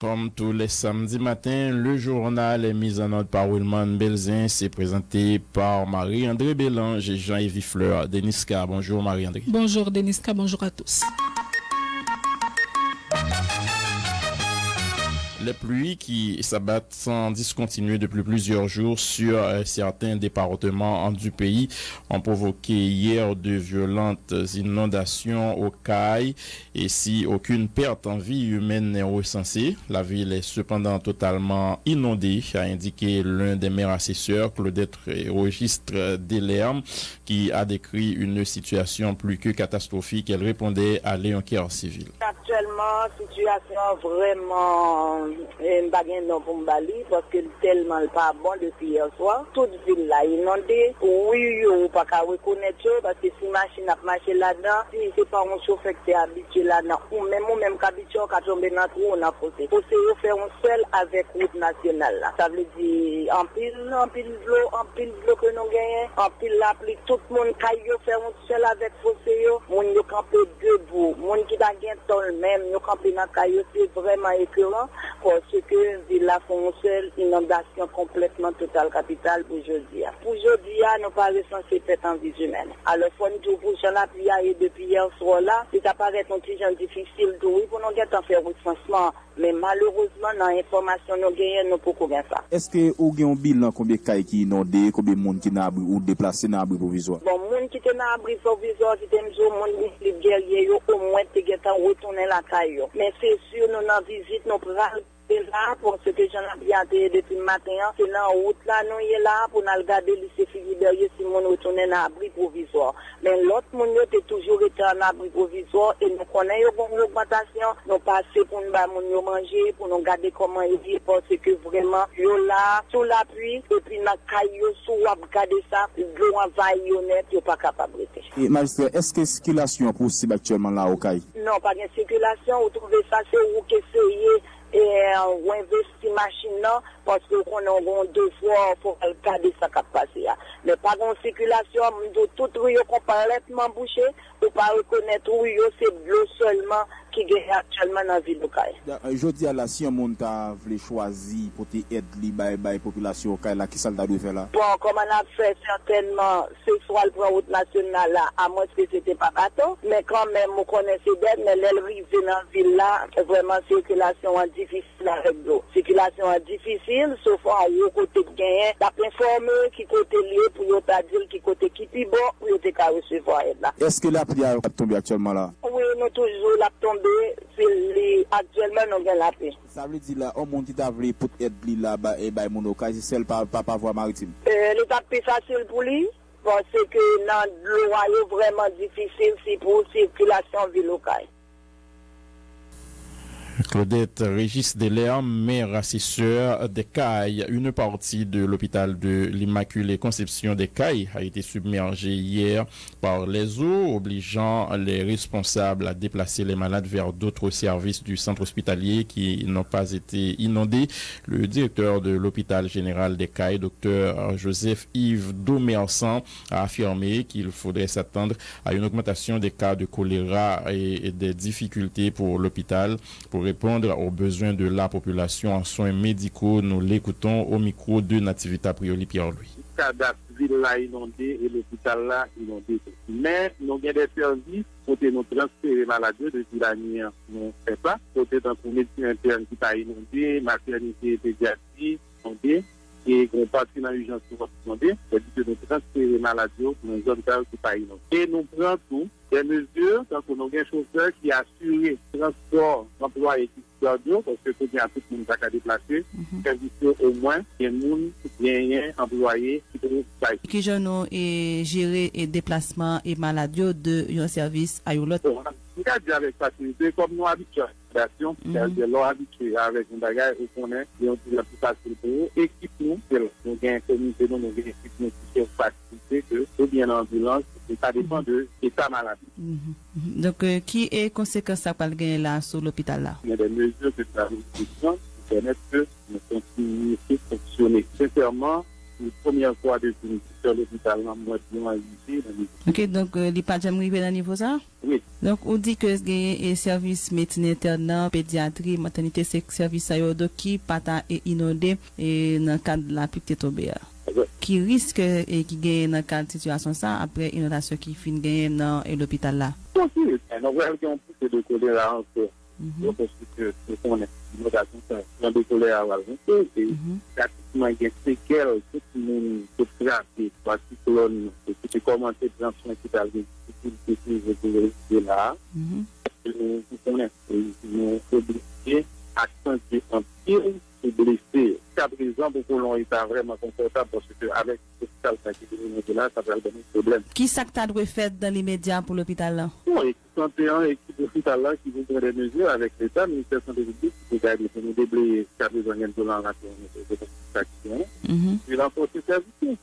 Comme tous les samedis matins, le journal est mis en ordre par Wilman Belzin. C'est présenté par Marie-André Bélange et Jean-Yves Fleur. Deniska, bonjour Marie-André. Bonjour Deniska, bonjour à tous. Les pluies qui s'abattent sans discontinuer depuis plusieurs jours sur certains départements du pays ont provoqué hier de violentes inondations au Caille. Et si aucune perte en vie humaine n'est recensée, la ville est cependant totalement inondée, a indiqué l'un des maires assesseurs, Claudette Registre Delerme, qui a décrit une situation plus que catastrophique. Elle répondait à Léon Kerr Civil. Actuellement, situation vraiment baguette non pour Bali parce que tellement pas bon depuis hier soir. Toute ville là inondée. Oui, on pas qu'à reconnaître parce que si machine a marché là-dedans, si c'est pas un chauffeur qui est habitué là-dedans, ou même qu'habitué qu'à tomber dans trou, on a posé. Pour se faire un seul avec route nationale là. Ça veut dire en pile d'eau que nous gagnons, en pile la pluie, tout le monde caillou faire un seul avec fossé yo. Mon yo campé debout, mon qui da gain tol même, yo campé dans caillou, c'est vraiment écœurant parce que ville font une seule inondation complètement totale capitale pour aujourd'hui. Pour aujourd'hui, nous pas recensé perte en vie humaine. Alors, faut nous pour la pluie et depuis hier soir là, c'est apparaît un petit genre difficile de oui pour nous faire recensement. Mais malheureusement, dans l'information nous gagnons, nous pouvons bien ça. Est-ce que vous avez un bilan combien de cas qui inondés, combien de monde qui n'a ou déplacé dans l'abri provisoire? Bon, monde qui était dans l'abri provisoire, c'était un jour, monde qui guerrier, au moins, tu as retourné la caillou. Mais c'est sûr, nous en visite, nous prenons là pour ce que j'en ai bien depuis le matin, c'est dans la route là, nous y est là pour nous regarder le lycée Philibert si mon retourne dans l'abri provisoire. Mais l'autre monde est toujours été en abri provisoire et nous connaissons une augmentation, nous passons pour nous manger, pour nous garder comment il vit parce que vraiment, yo là, sous la pluie, et puis dans caillou, sous regarder ça, l'eau envahit honnête, yo pas capable de rester. Et magistrat, est-ce que la circulation est possible actuellement là au Caille? Non, pas de circulation, vous trouvez ça, c'est où que c'est et on investit machine là parce que qu'on a deux fois pour regarder ça qui passe là. Mais pas de circulation, tout rue complètement bouché, ou pas reconnaître rue c'est de l'eau seulement qui est actuellement dans la ville locale. Je dis à la si un monde a voulu choisir pour aider la population locale, qui ça doit faire là? Bon, comme on a fait certainement, c'est soit le route nationale là, à moins que c'était pas bateau, mais quand même, on connaît ces dettes, mais l'arrivée dans la ville là, vraiment circulation est difficile avec l'eau. Circulation est difficile, sauf à un côté de gagner, la informé qui côté lié pour y dire qui côté qui est bon, pour y recevoir aide là. Est-ce que la pluie a tombé actuellement là? Oui, nous toujours la tombée. Actuellement, nous avons la paix. Ça veut dire là, on monte à voulu pour aider là-bas et by mon occasion, c'est celle par voie maritime. L'étape plus facile pour lui, parce que dans l'eau vraiment difficile, c'est pour circulation ville locale. Claudette Régis Delerme, maire assesseur des Cailles. Une partie de l'hôpital de l'Immaculée Conception des Cailles a été submergée hier par les eaux, obligeant les responsables à déplacer les malades vers d'autres services du centre hospitalier qui n'ont pas été inondés. Le directeur de l'hôpital général des Cailles, Dr Joseph-Yves Domersan, a affirmé qu'il faudrait s'attendre à une augmentation des cas de choléra et des difficultés pour l'hôpital pour répondre aux besoins de la population en soins médicaux. Nous l'écoutons au micro de Nativita Prioli Pierre-Louis. La ville là inondée et l'hôpital là inondé. Mais nous avons des services pour nous transférer malades depuis la nuit. Nous ne fait pas. Côté d'un médecin interne qui a inondé, maternité pédiatrie inondée. Et qu'on partit dans l'urgence pour demander, c'est-à-dire que nous transférer malades dans une zone qui pas inondée. Et nous prenons tout, des mesures, tant qu'on a un chauffeur qui assure le transport employé qui parce que tout bien tout le monde va déplacer, au moins, il y a des gens bien employés qui peuvent faire. Qui j'en ai géré et déplacement et maladie de un service à l'autre. On a dit avec facilité, comme nous habitués à c'est-à-dire l'on habitué avec un bagage où on est, et on dit la plus facile pour eux, équipe nous, nous avons un comité, nous avons une équipe nous qui facilité que tout bien l'ambulance, et ça dépend de l'état maladie. Donc, qui est conséquence ça par gagner là sur l'hôpital là? Il y a des mesures de planification qui permettent que nous continuions à fonctionner. Sincèrement, la première fois depuis sur l'hôpital, moi, ici. Ok, donc, il n'est pas jamais arrivé à niveau ça? Oui. Donc, on dit que les services médecine interne, pédiatrie, maternité, c'est service qui pas inondé et dans le cadre de la pluie tombée. Qui risque et qui gagne dans le cadre de situation ça après inondation qui finit gagner dans l'hôpital là? Oui, on va avoir de choléra encore. Donc, c'est qu'on est inondation, c'est de choléra avant. Et pratiquement, il y a des séquelles, tout le monde peut frapper par cyclone, c'est commencé à prendre soin qui arrive, c'est là. Nous sommes obligés à sentir un pire et blessé. Par exemple, pour l'on est vraiment confortable parce qu'avec l'hôpital qui est là, ça va donner un problème. Qui ça que tu as fait dans les médias pour l'hôpital là? Oui, 31 équipes d'hôpital là qui vont prendre des mesures avec l'État, le ministère de la Santé publique, qui peut garder pour nous déblayer les besoins de l'action et renforcer le service.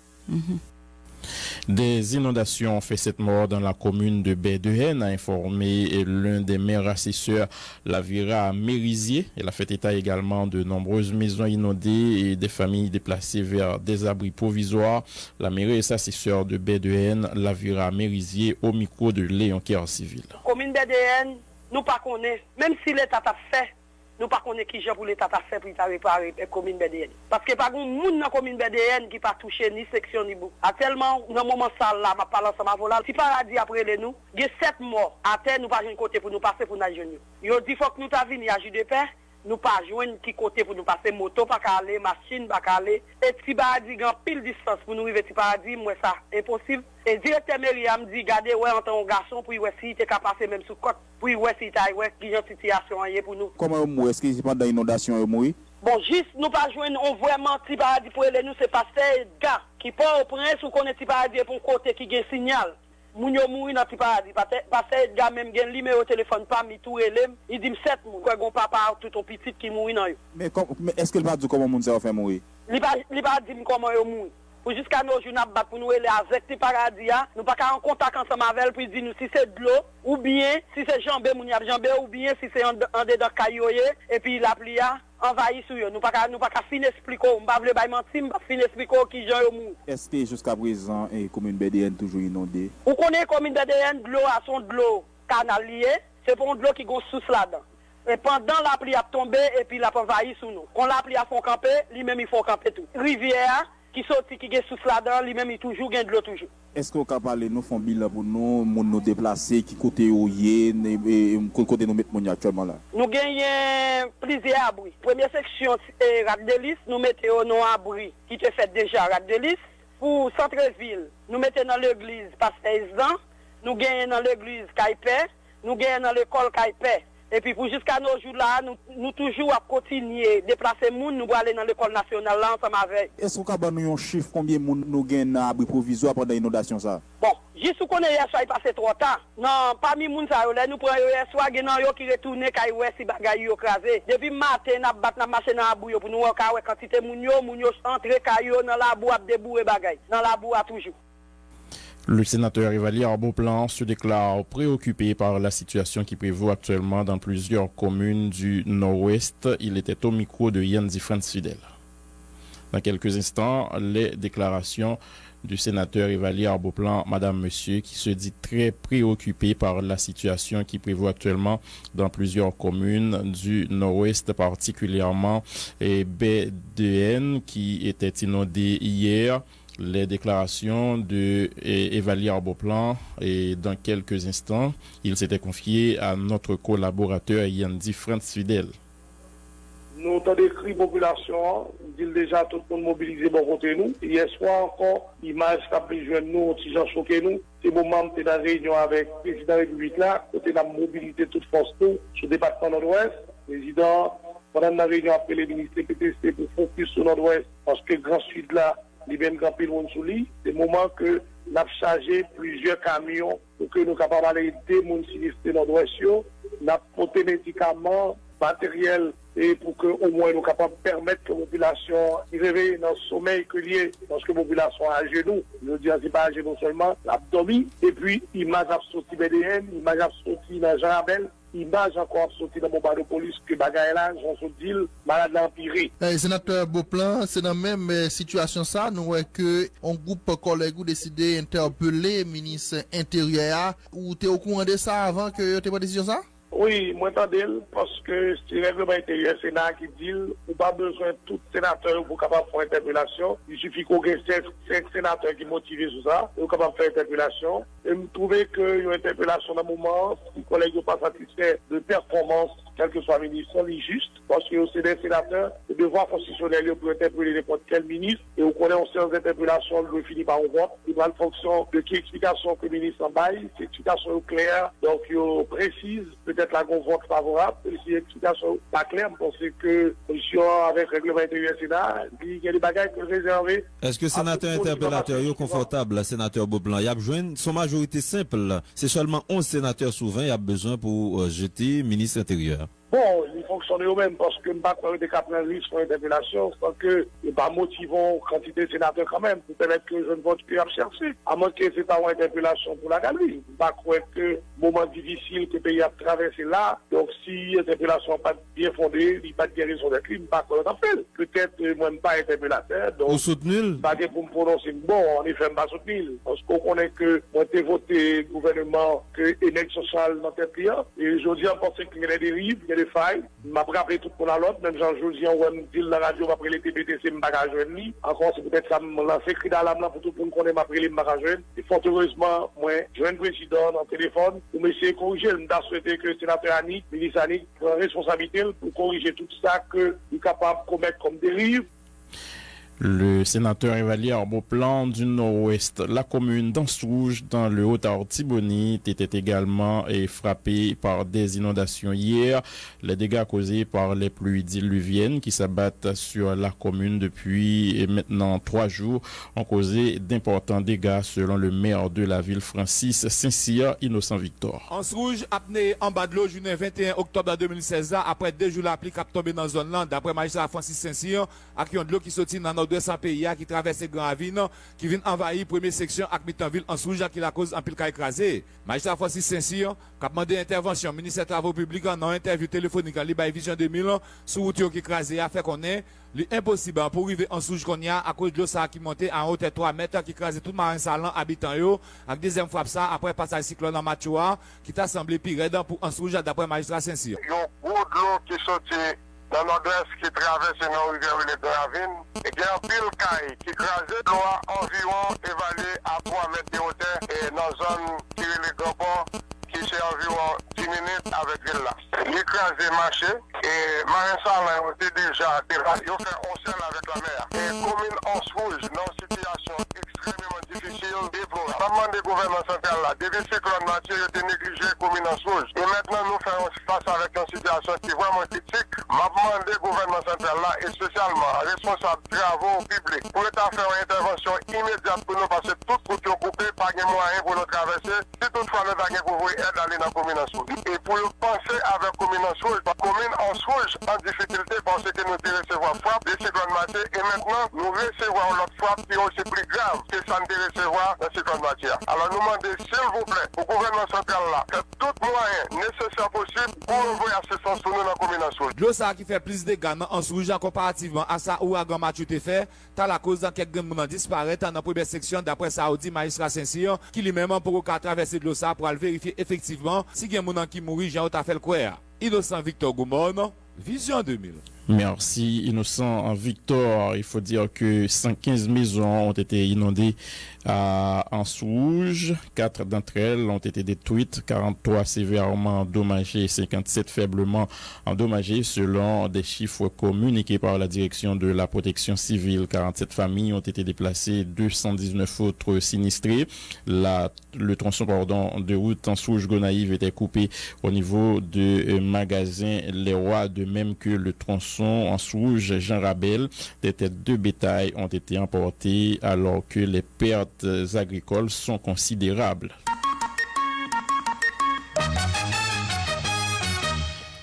Des inondations ont fait 7 morts dans la commune de Baie-de-Haine, a informé l'un des maires assesseurs, Lavira Mérisier. Elle a fait état également de nombreuses maisons inondées et des familles déplacées vers des abris provisoires. La mairie est assesseur de Baie-de-Haine, Lavira Mérisier, au micro de Léon Kier Civil. Commune Baie-de-Haine, nous pas connaissons, même si l'État a fait. Nous pas connaissons qui pour l'État a fait pour réparer la commune BDN. Parce que pas de monde dans la commune BDN qui pas touché ni section ni bout. Actuellement, dans le moment ça là, ma parle ensemble avec là, si paradis après les nous, il y a 7 morts. À terre, nous pas un côté pour nous passer pour nous joindre. Yo dit faut que nous ta venir à JDP, nous pas joindre qui côté pour nous passer moto, pas aller machine, pas aller et si paradis grand pile distance pour nous arriver si paradis, moi ça impossible. Et directeur Myriam dit garder ouais en tant que garçon pour voir si tu es capable passer même sous côte pour voir si tu as une situation pour nous. Comment est-ce que c'est pas dans l'inondation mourir? Bon, juste nous pas joindre on vraiment petit paradis pour nous c'est passer gars qui pas au prince ou connaît petit paradis pour côté qui gagne signal. Moun yo mouri dans petit paradis parce que gars même gagne lui au téléphone pas mi tout relem, il dit 7 moun quoi gon papa tout ton petit qui mouri dans yo. Mais est-ce que le pas dit comment moun ça fait mourir? Il pas dit comment yo mouri. Pour jusqu'à nos jours, nous pour nous aller avec les paradis, nous pas en contact ensemble avec elle pour dire nous si c'est de l'eau, ou bien si c'est jambé, ou bien si c'est en dedans cailloyer, et puis la pluie envahit sur eux. Nous pas finir expliquer, on pas vouloir mentir, on pas finir expliquer qui j'en ai mou. Est-ce que jusqu'à présent, la commune BDN toujours inondée? Vous connaissez la commune BDN, de l'eau à son de l'eau canalier, c'est pour de l'eau qui go sous là-dedans. Et pendant la pluie a tombé, et puis la envahit sur nous. Quand la pluie a font camper, lui-même il faut camper tout. Rivière, qui sorti qui est sous là-dedans, lui-même il toujours gagne de l'eau toujours. Est-ce qu'on peut parler nous font bilan pour nous déplacer qui côté où y est côté nous mettre mon actuellement là? Nous gagnons plusieurs abris. Première section Rade-de-Lys, nous mettons nos abris qui te fait déjà Rade-de-Lys. Pour centre-ville, nous mettons dans l'église Pasteur, nous gagnons dans l'église Caïpé, nous gagnons dans l'école Caïpé. Et puis pour jusqu'à nos jours là, nous toujours à continuer déplacer moun, nous aller dans l'école nationale là ensemble avec. Est-ce qu'on peut nous un chiffre combien moun nous gagne dans abri provisoire pendant l'inondation ça? Bon, juste qu'on est hier soir il passé trop temps. Non, parmi moun ça là nous prenons hier soir genan yo qui retourner kay ouais si bagay yo crasé. Depuis matin n'a battre n'a marcher dans la boue pour nous voir quantité moun yo entrer kay yo dans la boue débouer bagay. Dans la boue toujours. Le sénateur Evali Arboplan se déclare préoccupé par la situation qui prévaut actuellement dans plusieurs communes du Nord-Ouest. Il était au micro de Yanzi France Fidèle. Dans quelques instants, les déclarations du sénateur Evali Arboplan, Madame, Monsieur, qui se dit très préoccupé par la situation qui prévaut actuellement dans plusieurs communes du Nord-Ouest, particulièrement Baie-de-Haine, qui était inondée hier. Les déclarations de Evali Arboplan et dans quelques instants, il s'était confié à notre collaborateur Yandy France Fidèle. Nous avons décrit la population, dit déjà tout le monde mobilisé pour côté nous. Hier soir encore, l'image qui a pris jeune nous, qui ont choqué nous. C'est le moment où dans la réunion avec le président de la République là, côté la mobilité toute force nous, sur le département nord-ouest. Le président, pendant la réunion après les ministres PTC pour focus sur le nord-ouest, parce que Grand Sud là, les mêmes grand pile monde sous lui, c'est le moment que nous avons chargé plusieurs camions pour que nous soyons capables d'aider les gens sinistrés nord-ouest, nous avons porté médicaments, matériel et pour que au moins nous capables de permettre que la population réveille dans le sommeil que lié, parce que la population a à genoux. Je veux dire, c'est pas à genoux seulement, l'abdomen, et puis image a sorti BDN, image a sorti dans Jean Abel, image encore sorti dans mon bar de police que bagaille là, j'en suis dit, malade l'empiré. Sénateur Beauplan, c'est dans la même situation ça, nous voyons que un groupe collègue décidé d'interpeller le ministre intérieur, ou tu es au courant de ça avant que tu aies pas décision ça? Oui, moi j'entendais parce que c'est le règlement intérieur Sénat qui dit qu'on n'a pas besoin de tout sénateur pour capable faire interpellation. Il suffit qu'on ait 5 sénateurs qui motivent sur ça, et capable de faire interpellation. Et je trouvais qu'il y a une interpellation dans le moment, si les collègues ne sont pas satisfaits de performance, quel que soit le ministre, c'est juste, parce que c'est des sénateurs, le devoir constitutionnel pour interpeller n'importe quel ministre, et on connaît en séance d'interpellation, le finit par un vote. Il va en fonction de quelle explication que le ministre en baille, c'est explication claire, donc il précise, peut-être la vote favorable, et si l'explication pas claire, je pense que position avec le règlement intérieur Sénat, il y a des bagages que réserver. Est-ce que le sénateur interpellateur est confortable, le sénateur Beauplan? Il y a besoin, son majorité simple, c'est seulement 11 sénateurs sous 20, il y a besoin pour jeter ministre intérieur. Bon, il fonctionne eux-mêmes parce que nous ne pouvons pas des cas de risque pour l'interpellation, parce que nous pas motivons quantité de sénateurs quand même, pour permettre que je ne vote plus à chercher. À moins que c'est pas une interpellation pour la galerie. Nous ne pas croire que moment difficile que le pays a traversé là, donc si l'interpellation n'est pas bien fondée, il n'y a pas de raison de crime, pas qu'on en fait. Peut-être moi je pas interpellateur. Donc, vous soutenez? Pas pour me prononcer. Bon, en effet, je ne pas soutenir. Parce qu'on connaît que moi j'ai voté gouvernement que l'élection sociale dans tête client. Et je dis en pensant qu'il y a des dérives, il y a des failles. M'a rappelé tout pour la l'autre, même Jean-Josien, on me dit la radio, après les TPTC, je bagage ni. Encore, c'est peut-être ça me lance cri d'alarme là pour tout le monde connaît m'après les bagage. Et fort heureusement, moi, je viens de président en téléphone pour m'essayer de corriger. Je me souhaité que le sénateur Annick, le ministre Annick, prend responsabilité pour corriger tout ça que nous sommes capables de commettre comme dérive. Le sénateur Evalier Beauplan du Nord-Ouest, la commune d'Anse-Rouge dans le Haut-Artibonite était également frappée par des inondations hier. Les dégâts causés par les pluies diluviennes qui s'abattent sur la commune depuis maintenant 3 jours ont causé d'importants dégâts selon le maire de la ville Francis Saint-Cyr, Innocent Victor. Anse-Rouge a tenu en bas de l'eau journée 21 octobre 2016 après 2 jours la pluie qui a tombé dans la zone là d'après magistrat Francis Saint-Cyr à qui ont de l'eau qui sortit dans 200 pays qui traversent Grand Avine, qui viennent envahir première section avec Mitanville en Souja qui la cause en pile cas écrasé. Magistrat Francis Saint-Cyr qui a demandé intervention ministère des Travaux Publics dans une interview téléphonique en Libaï Vision 2000 sur route qui écrasé a fait qu'on est impossible pour arriver en Souja qu'on y a à cause de l'eau ça qui montait en hauteur 3 mètres qui écrasé tout marin salant habitant yo avec deuxième frappe ça après passage cyclone en Machoua qui t'a semblé pire pour en Souja d'après magistrat Saint-Cyr. Il y a beaucoup de l'eau qui sortit dans nord-ouest qui traverse nos rivières et les Gravines, et il y a un pile caille qui crase l'eau environ évalué à 3 mètres de hauteur et dans la zone qui est les Gabons qui c'est environ 10 minutes avec ville là. Il écrasé marché et Marin Salin ont été déjà ils ont fait 11 avec la mer. Et commune Anse-Rouge dans une situation extrêmement difficile, déplorable. Maman des gouvernements central là, depuis le cyclone Mathieu, ils étaient négligés commune Anse-Rouge. Et maintenant nous faisons face avec une situation qui est vraiment critique. Maman des gouvernements central là et spécialement responsable de travaux publics pour faire une intervention immédiate pour nous passer toute route coupée, pas de moyens pour nous traverser. Si toutefois nous avons pour aide d'aller dans la commune Anse-Rouge. Et pour penser avec commune Anse-Rouge, la commune Anse-Rouge en difficulté parce que nous devons recevoir frappe des cyclones Mathieu et maintenant nous recevons l'autre frappe qui est aussi plus grave que ça nous devons recevoir dans le cyclone Mathieu. Alors nous demandons s'il vous plaît au gouvernement central là que tout moyen nécessaire possible pour envoyer assistance pour nous dans la commune Anse-Rouge. L'eau ça qui fait plus de dégâts dans Anse-Rouge comparativement à ça où Agan Mathieu te fait, t'as la cause dans quelques gens disparaît dans la première section d'après ça dit magistrat Saint-Cyr qui lui-même pour traverser de l'eau ça pour vérifier effectivement si il y a des gens qui mourent, Jean t'a fait le croire. Innocent Victor Goumon, Vision 2000. Merci Innocent Victor. Il faut dire que 115 maisons ont été inondées à Anse-Rouge. 4 d'entre elles ont été détruites, 43 sévèrement endommagées, 57 faiblement endommagées selon des chiffres communiqués par la direction de la protection civile. 47 familles ont été déplacées, 219 autres sinistrées. Le tronçon de route Anse-Rouge-Gonaïve était coupé au niveau de magasin Les Rois, de même que le tronçon Anse-Rouge Jean Rabel. Des têtes de bétail ont été emportées alors que les pertes agricoles sont considérables.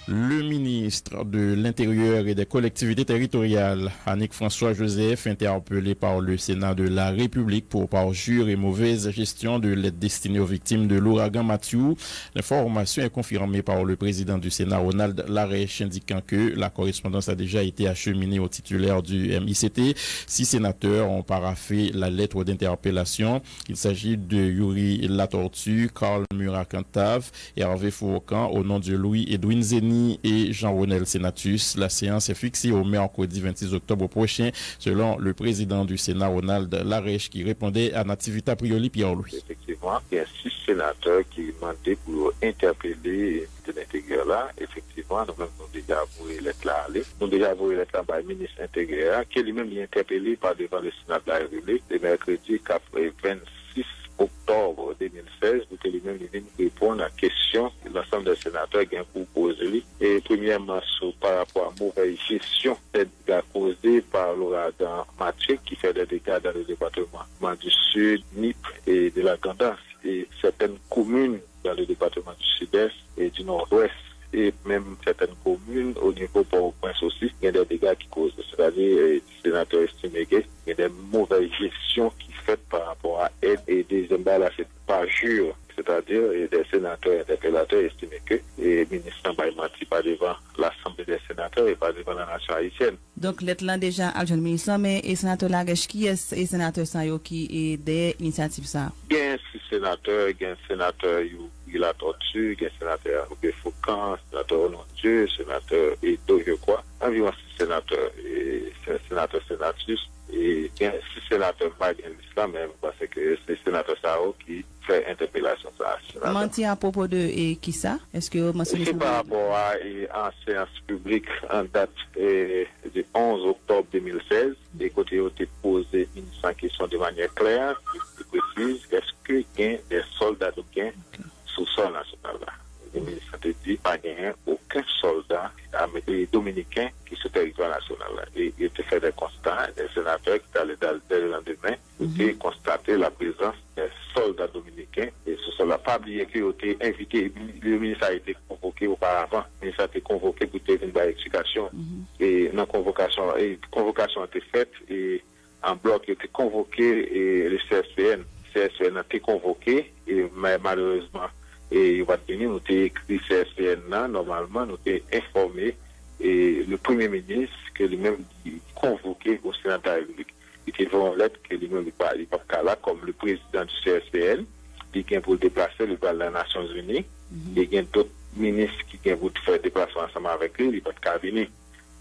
Le ministre de l'Intérieur et des collectivités territoriales, Annick François-Joseph, interpellé par le Sénat de la République pour parjure et mauvaise gestion de l'aide destinée aux victimes de l'ouragan Mathieu. L'information est confirmée par le président du Sénat, Ronald Larèche, indiquant que la correspondance a déjà été acheminée au titulaire du MICT. 6 sénateurs ont paraphé la lettre d'interpellation. Il s'agit de Yuri Latortue, Karl Murat-Cantave et Hervé Foucan au nom de Louis-Edouine Zeni et Jean-Ronel Sénatus. La séance est fixée au mercredi 26 octobre prochain, selon le président du Sénat, Ronald Larèche, qui répondait à Nativita Prioli Pierre-Louis. Effectivement, il y a 6 sénateurs qui demandaient pour interpeller de l'intérieur là. Effectivement, nous-mêmes nous déjà avoué l'être là. Nous déjà avoué l'être là par le ministre intérieur, qui lui-même est interpellé par devant le Sénat de la République le mercredi 26 octobre 2016 pour que lui-même répondre à la question que l'ensemble des sénateurs ont pour poser. Et premièrement, par rapport à la mauvaise gestion des dégâts causés par l'ouragan Mathieu qui fait des dégâts dans le département du Sud, Nip et de la Ganda et certaines communes dans le département du Sud-Est et du Nord-Ouest. Et même certaines communes au niveau Port-au-Prince aussi, il y a des dégâts qui causent. C'est-à-dire, les sénateurs estiment qu'il y a des mauvaises gestions qui sont faites par rapport à aide et des emballage par jure. C'est-à-dire, des sénateurs interpellateurs estiment que le ministre n'a menti pas devant l'Assemblée des sénateurs et pas devant la nation haïtienne. Donc, l'être déjà à le ministre, mais les sénateurs Larèche, qui est les sénateurs qui est des initiatives ça? Il y a 6 sénateurs, il y a un sénateur la tortue, il y a un sénateur Robert Foucan, sénateur Onondieu, sénateur Edo, je crois, environ 6 sénateurs, et sénateur Sénatus, et il y a 6 sénateurs malgré l'islam, même parce que c'est le sénateur Sao qui fait interpellation ça. Menti à propos de qui ça? Est-ce que vous mentionnez ça? C'est par rapport à en séance publique en date du 11 octobre 2016, et côté où tu posé une question de manière claire, et précise, est-ce qu'il y a des soldats de gain sous sol national là? Le ministre te dit pas gagné aucun soldat dominicain qui est sur le territoire national là. Et il te fait des constats, des sénateurs qui allaient dès le lendemain, qui constaté la présence des soldats dominicains et ce sol là. Pas oublier qu'ils ont été invités, le ministre a été convoqué auparavant, le ministre a été convoqué pour tenir une explication. Et dans convocation a été faite et en bloc il a été convoqué et le CSPN a été convoqué et malheureusement et il va venir nous écrit CSPN là, normalement nous avons informé et le Premier ministre que lui-même convoqué au Sénat de la République. Et qu'il va en lettre que lui-même il pas là comme le président du CSPN qui vient pour déplacer le président des Nations Unies et il y a d'autres ministres qui viennent pour faire déplacement ensemble avec lui, il va pas venir.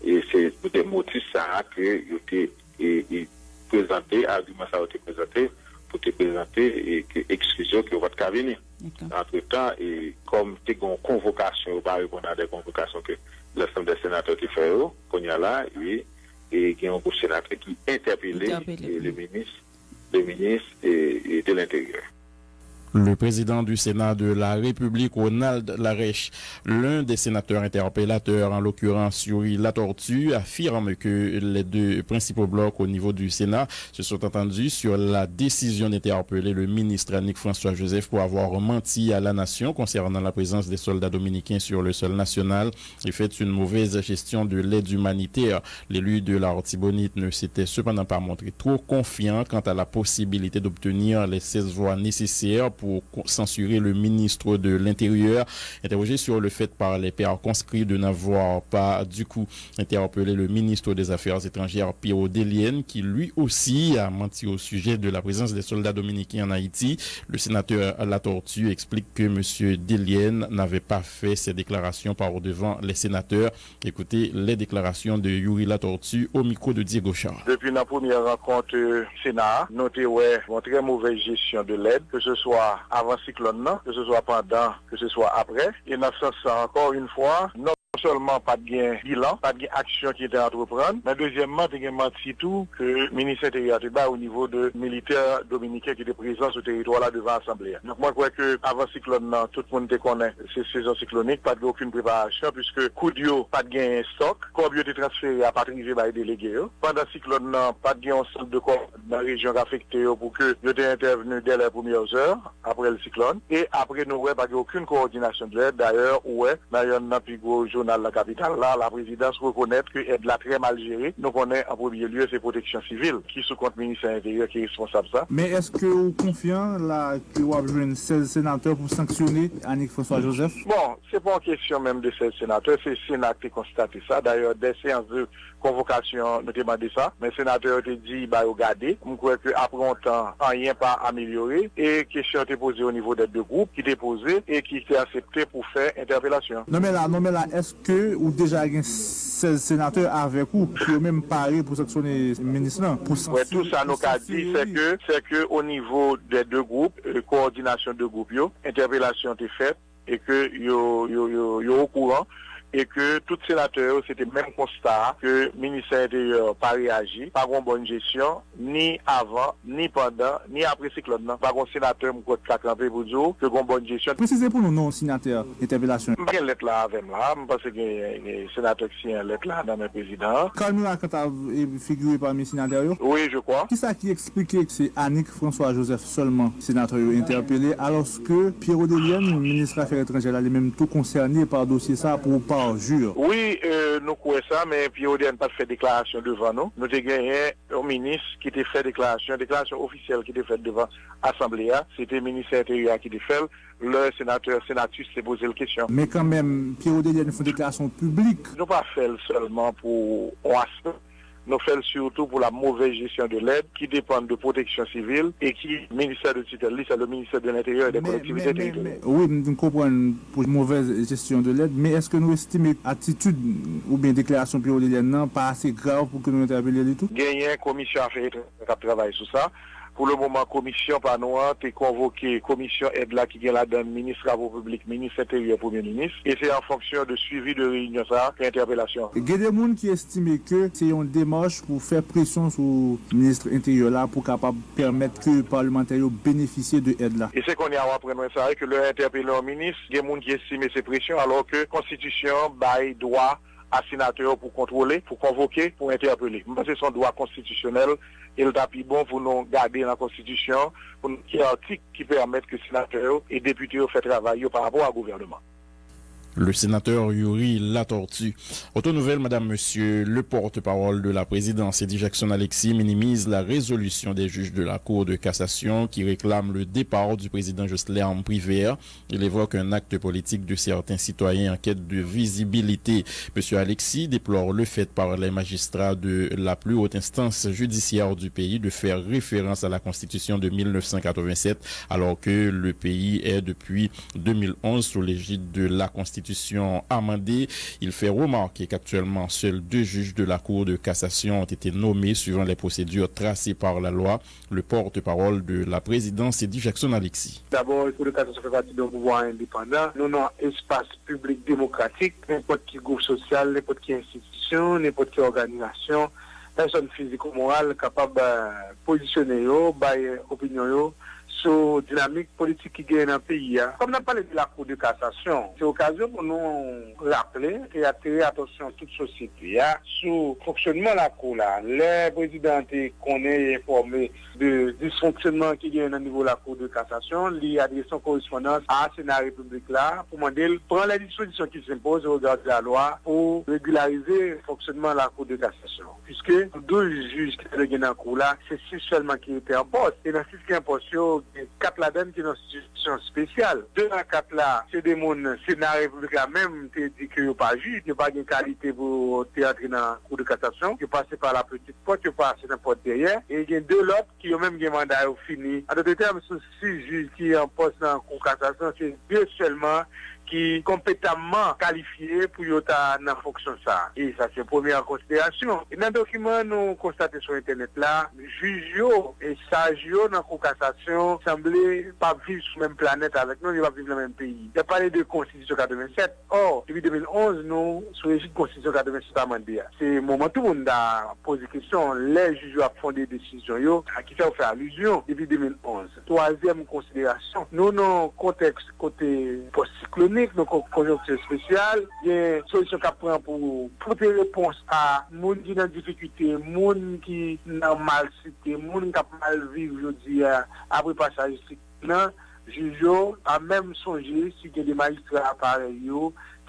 Et c'est pour des motifs ça que il été présenté, argument ça a été présenté pour te présenter et que exclusion que votre cabinet. Entre-temps, et comme tu as une convocation, va répondre à des convocations que l'Assemblée des sénateurs qui fait, qu'on y a là, et il y a un sénateur qui interpellé le ministre et de l'Intérieur. Le président du Sénat de la République, Ronald Larèche, l'un des sénateurs interpellateurs, en l'occurrence Yuri Latortue, affirme que les 2 principaux blocs au niveau du Sénat se sont entendus sur la décision d'interpeller le ministre Annick François-Joseph pour avoir menti à la nation concernant la présence des soldats dominicains sur le sol national et fait une mauvaise gestion de l'aide humanitaire. L'élu de la Hortibonite ne s'était cependant pas montré trop confiant quant à la possibilité d'obtenir les 16 voix nécessaires pour censurer le ministre de l'Intérieur, interrogé sur le fait par les pairs conscrits de n'avoir pas du coup interpellé le ministre des Affaires étrangères Pierre Delienne, qui lui aussi a menti au sujet de la présence des soldats dominicains en Haïti. Le sénateur Latortue explique que M. Delienne n'avait pas fait ces déclarations par devant les sénateurs. Écoutez les déclarations de Yuri Latortue au micro de Diego Charles. Depuis la première rencontre Sénat, notez une très mauvaise gestion de l'aide, que ce soit avant cyclone, que ce soit pendant, que ce soit après. Et dans ce sens, encore une fois, non seulement pas de gain bilan, pas de gain action qui était à entreprendre, mais deuxièmement, il y a menti tout que le ministère intérieur était au niveau de militaires dominicains qui étaient présents sur le territoire là devant l'Assemblée. Donc moi je crois que avant cyclone, tout le monde te connaît ces saisons cycloniques, pas d'aucune préparation puisque coup de pas de gain stock, comme été transféré à pas arrivé par les délégués. Pendant cyclone, pas de gain centre de corps dans la région affectée pour que nous étions intervenus dès les premières heures après le cyclone. Et après nous, pas aucune coordination de l'aide. D'ailleurs, d'ailleurs, n'a plus gros journal nationale, la capitale, là, la présidence reconnaît que aide là très mal gérée. Nous connaissons en premier lieu, c'est protection civile, qui sous compte ministère intérieur, qui est responsable ça. Mais est-ce que vous êtes confiant là, que vous avez joué 16 sénateurs pour sanctionner Annick François Joseph? Bon, c'est pas une question même de 16 sénateurs, c'est le Sénat qui a constaté ça. D'ailleurs, des séances de convocation, nous demandé ça, mais le sénateur a dit, bah, regardez, je crois qu'après un temps, rien pas amélioré, et question a été posée au niveau des deux groupes, qui étaient posés et qui étaient acceptés pour faire interpellation. Non mais là, est-ce que vous déjà 16 sénateurs avec vous, qui ont même parlé pour sanctionner le ministre? Oui, tout ça, nous a dit, c'est que au niveau des deux groupes, coordination de groupes, interpellation est faite, et que yo au courant, et que tout sénateur, c'était le même constat que le ministère intérieur pas réagi, pas une bonne gestion, ni avant, ni pendant, ni après cyclone. Pas un sénateur qui a campé pour dire que une bonne gestion. Précisez pour nous, non, sénateur, interpellation. Je vais lettre là avec moi, parce que les sénateurs qui signent lettre là dans mes présidents. Quand nous avons figuré parmi les sénateurs? Oui, je crois. Qui ça qui expliquait que c'est Annick François Joseph seulement, sénateur interpellé, alors que Pierre Odelienne, ministre des Affaires étrangères, est même tout concerné par le dossier ça pour pas. Oui, nous croyons ça, mais Pierre Odelienne n'a pas fait déclaration devant nous. Nous avons gagné un ministre qui a fait déclaration officielle qui a faite devant l'Assemblée. C'était le ministère intérieur qui a fait. Le sénatus s'est posé la question. Mais quand même, Pierre Odelienne fait une déclaration publique. Nous n'avons pas fait seulement pour un aspect. Nous faisons surtout pour la mauvaise gestion de l'aide qui dépend de protection civile et qui, le ministère de tutelle, c'est le ministère de l'Intérieur et des collectivités territoriales. Oui, nous comprenons pour une mauvaise gestion de l'aide, mais est-ce que nous estimons attitude ou bien déclaration Pierre Odelienne pas assez grave pour que nous interpellions du tout? Il y a une commission à faire qui travaille sur ça. Pour le moment, commission par nous, tu es convoqué, commission aide là qui est là-dedans, ministre travaux publics, ministre intérieur, premier ministre, et c'est en fonction de suivi de réunion ça, l'interpellation. Il y a des gens qui estiment que c'est une démarche pour faire pression sur le ministre intérieur là, pour capable permettre que les parlementaires bénéficient de aide là. Et c'est qu'on y a appris ça, que le interpellé au ministre, il y a des gens qui estiment ces pressions, alors que la Constitution bail droit à sénateur pour contrôler, pour convoquer, pour interpeller. Parce que c'est son droit constitutionnel et le tapis bon pour nous garder dans la Constitution, pour nous qu'il y ait un article qui permet que sénateurs et députés fassent travailler par rapport au gouvernement. Le sénateur Yuri Latortue. Autre nouvelle, madame, monsieur, le porte-parole de la présidence, Eddie Jackson-Alexis, minimise la résolution des juges de la Cour de cassation qui réclament le départ du président Jocelyne Privert. Il évoque un acte politique de certains citoyens en quête de visibilité. Monsieur Alexis déplore le fait par les magistrats de la plus haute instance judiciaire du pays de faire référence à la Constitution de 1987 alors que le pays est depuis 2011 sous l'égide de la Constitution amendée. Il fait remarquer qu'actuellement seuls 2 juges de la Cour de cassation ont été nommés suivant les procédures tracées par la loi. Le porte-parole de la présidence, Eddie Jackson-Alexis. D'abord, la Cour de cassation fait partie d'un pouvoir indépendant. Nous avons un espace public démocratique, n'importe qui groupe social, n'importe qui institution, n'importe qui organisation, personne physique ou morale capable de positionner, de opinion, sur dynamique politique qui gagne dans le pays. Comme on a parlé de la Cour de cassation, c'est l'occasion pour nous rappeler et attirer l'attention de toute société sur le fonctionnement de la Cour. Les présidents qu'on est informés de dysfonctionnement qui gagne au niveau de la Cour de cassation, il a adressé son correspondance à la Sénat République là pour demander de prendre les dispositions qui s'imposent au regard de la loi pour régulariser le fonctionnement de la Cour de cassation. Puisque 12 juges qui étaient dans la Cour là, c'est 6 seulement qui étaient en poste. Et dans 6 qui sont en poste, 4 là-dedans qui sont une institution spéciale. 2 dans 4 là, c'est des gens, Sénat République là même, qui dit qu'il n'y a pas juge, il n'y a pas de qualité pour entrer dans la Cour de cassation, qui passe par la petite porte, qui passe dans la porte derrière. Et il y a 2 autres qui ont même un mandat fini. En d'autres termes, ce sont 6 juges qui sont en poste dans la Cour de cassation, c'est 2 seulement qui sont compétemment qualifiés pour être dans la fonction ça. Et ça, c'est une première considération. Et dans le document, nous constatons sur Internet là, juges et sages dans la Cour de cassation semblaient pas vivre sur la même planète avec nous, ils ne vivent pas vivre dans le même pays. Il y a parlé de Constitution 87. Or, depuis 2011, nous, sous l'égide de Constitution 87 amendée. C'est le moment où tout le monde a posé question, les juges ont fondé des décisions à qui ça fait allusion depuis 2011. Troisième considération, nous, dans le contexte côté post-cyclonique, nos conjonctures spéciales, il y a une solution qu'on prend pour porter réponse à les gens qui sont en difficulté, les gens qui sont mal cités, les gens qui ont mal vécu aujourd'hui après passage cyclone. Juge a même songé si il y a des magistrats pareils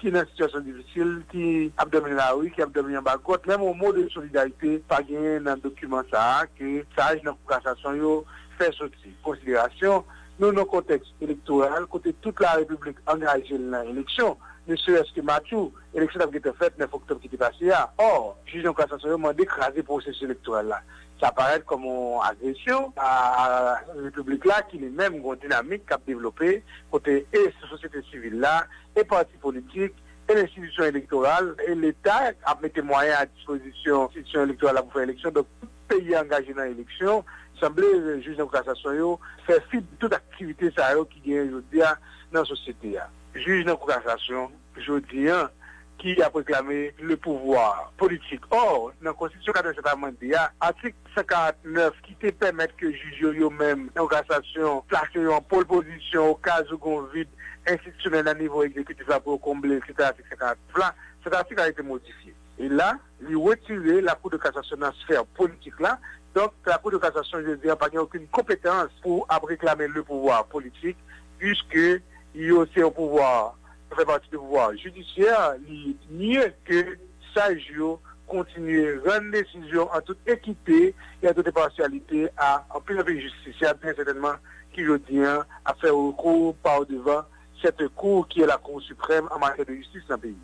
qui est dans une situation difficile, qui a dormi la rue, qui a dormi en bas côte, même au mot de solidarité, pas gagné dans le document ça, que ça a dans la cassation, fait sortir. Considération, nous, dans le contexte électoral, côté toute la République engagée dans l'élection, ne serait-ce que Mathieu, l'élection a été faite le 9 octobre qui était passé. Or, le juge de cassation a demandé d'écraser le processus électoral là. Ça paraît comme une agression à la République là, qui est même une dynamique qui a développé, côté et la société civile là, et partis politiques, et l'institution électorale, et l'État a mis des moyens à disposition de l'institution électorale pour faire l'élection. Donc, tout pays engagé dans l'élection, il semblait que le juge de cassation fait fi de toute activité qui est aujourd'hui dans la société. Le juge de cassation, aujourd'hui, qui a proclamé le pouvoir politique. Or, dans la Constitution 47 article 59 qui te permet que les juges eux-mêmes, dans la cassation, placent en pole position au cas où on vide institutionnel à niveau exécutif pour combler, etc. Là, cet article a été modifié. Et là, il retirer la Cour de cassation dans la sphère politique là. Donc, la Cour de cassation, je veux dire, n'a pas aucune compétence pour réclamer le pouvoir politique, puisque il y a aussi un pouvoir, ça fait partie du pouvoir judiciaire, il est mieux que Sagio continuer à rendre des décisions en toute équité et en toute impartialité en plus de justice. C'est bien certainement qui, je dis, a fait recours par devant cette cour qui est la Cour suprême en matière de justice dans le pays.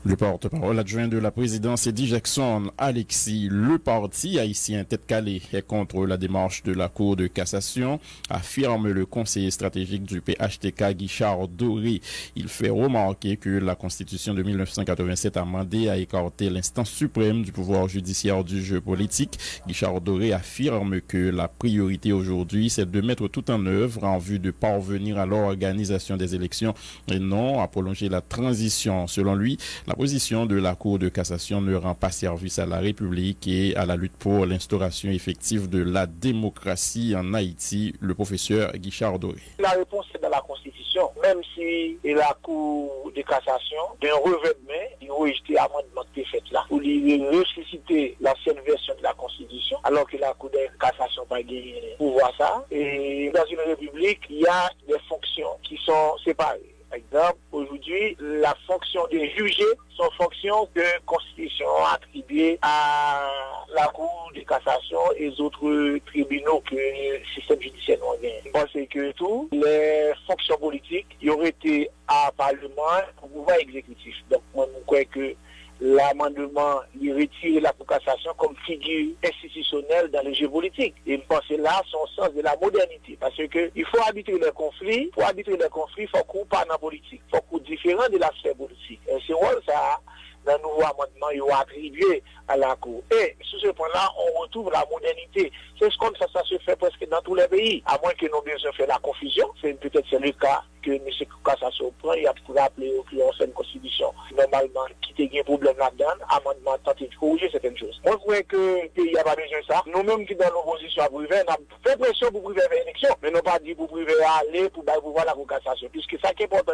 Le porte-parole adjoint de la présidence Eddie Jackson, Alexis, le parti haïtien Tête-Calais est contre la démarche de la Cour de cassation, affirme le conseiller stratégique du PHTK Guichard Doré. Il fait remarquer que la Constitution de 1987 amendée a écarté l'instance suprême du pouvoir judiciaire du jeu politique. Guichard Doré affirme que la priorité aujourd'hui, c'est de mettre tout en œuvre en vue de parvenir à l'organisation des élections et non à prolonger la transition. Selon lui, la position de la Cour de cassation ne rend pas service à la République et à la lutte pour l'instauration effective de la démocratie en Haïti, le professeur Guichard Doré. La réponse est dans la Constitution, même si la Cour de cassation, d'un revers de main, il a rejeté l'amendement qui est fait là, pour lui ressusciter l'ancienne version de la Constitution, alors que la Cour de cassation n'a pas gagné pouvoir ça. Et dans une République, il y a des fonctions qui sont séparées. Par exemple, aujourd'hui, la fonction de juger sont fonctions que la Constitution a attribuées à la Cour de cassation et les autres tribunaux que le système judiciaire n'a gagné. Je pense que tout, les fonctions politiques, y auraient été à Parlement pour pouvoir exécutif. Donc, moi, je crois que l'amendement, il retire la Cour de cassation comme figure institutionnelle dans le jeu politique. Et je pense que là, son sens de la modernité. Parce que il faut arbitrer les conflits. Pour arbitrer les conflits, il faut qu'on parle dans la politique. Il faut qu'on différent de la sphère politique. Et ce rôle, ça, dans le nouveau amendement, il va attribuer à la Cour. Et sur ce point-là, on retrouve la modernité. C'est comme ça se fait presque dans tous les pays. À moins que nous besoin faire la confusion. Peut-être c'est le cas que M. Cassation prend, il a pour rappeler au ancienne constitution, normalement, qui a un problème là-dedans, amendement tenté de corriger certaines choses. Moi, je crois que le pays n'a pas besoin de ça. Nous-mêmes qui dans l'opposition à Privé, on a fait pression pour Privé faire l'élection, mais nous pas dit pour Privé aller pour voir la cassation. Puisque ça qui est important,